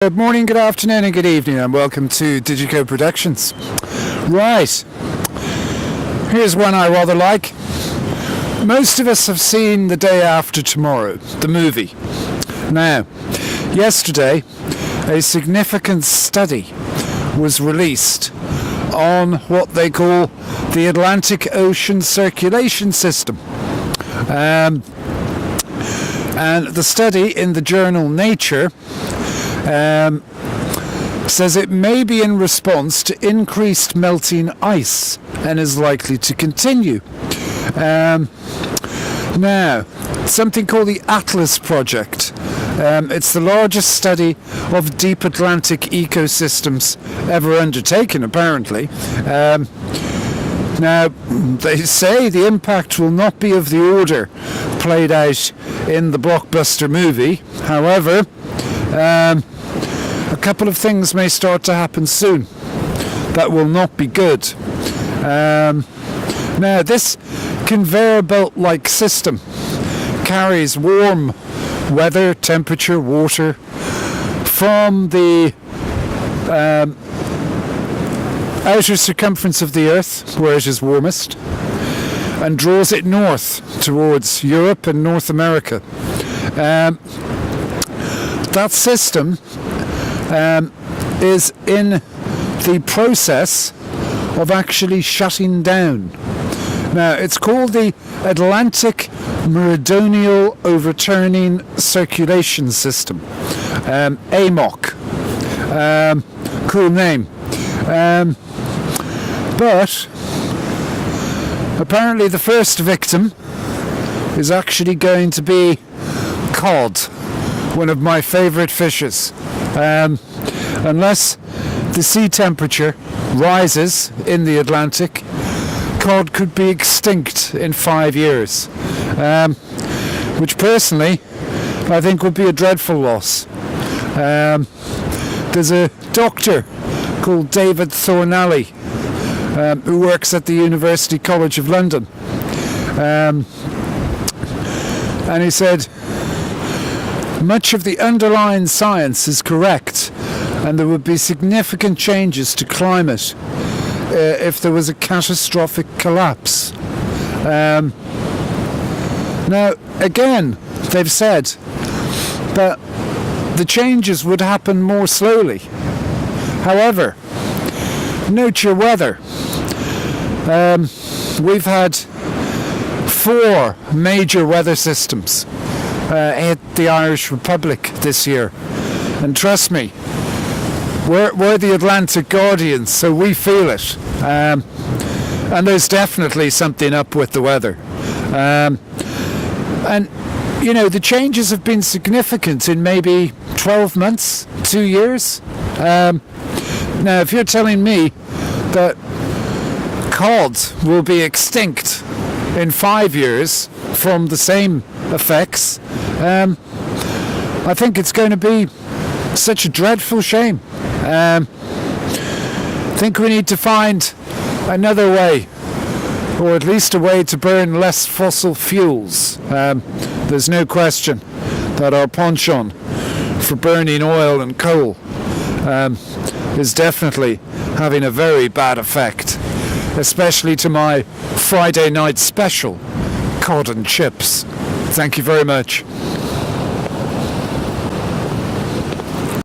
Good morning, good afternoon and good evening and welcome to Digico Productions. Right, here's one I rather like. Most of us have seen The Day After Tomorrow, the movie. Now, yesterday a significant study was released on what they call the Atlantic Ocean Circulation System. And the study in the journal Nature says it may be in response to increased melting ice and is likely to continue. Now, something called the Atlas Project. It's the largest study of deep Atlantic ecosystems ever undertaken, apparently. Now, they say the impact will not be of the order played out in the blockbuster movie. However, a couple of things may start to happen soon that will not be good. Now, this conveyor belt-like system carries warm weather, temperature, water from the outer circumference of the Earth, where it is warmest, and draws it north towards Europe and North America. That system is in the process of actually shutting down. Now, it's called the Atlantic Meridional Overturning Circulation System, AMOC. Cool name. But apparently the first victim is actually going to be cod, one of my favourite fishes. Unless the sea temperature rises in the Atlantic, cod could be extinct in 5 years, which personally I think would be a dreadful loss. There's a doctor called David Thornalley who works at the University College of London, and he said much of the underlying science is correct and there would be significant changes to climate if there was a catastrophic collapse. Now, again, they've said that the changes would happen more slowly. However, note your weather. We've had 4 major weather systems hit the Irish Republic this year, and trust me, we're the Atlantic Guardians, so we feel it, and there's definitely something up with the weather, and you know, the changes have been significant in maybe 12 months, 2 years. Now, if you're telling me that cod will be extinct in 5 years from the same effects, I think it's going to be such a dreadful shame. I think we need to find another way, or at least a way to burn less fossil fuels. There's no question that our penchant for burning oil and coal is definitely having a very bad effect, especially to my Friday night special, cod and chips. Thank you very much.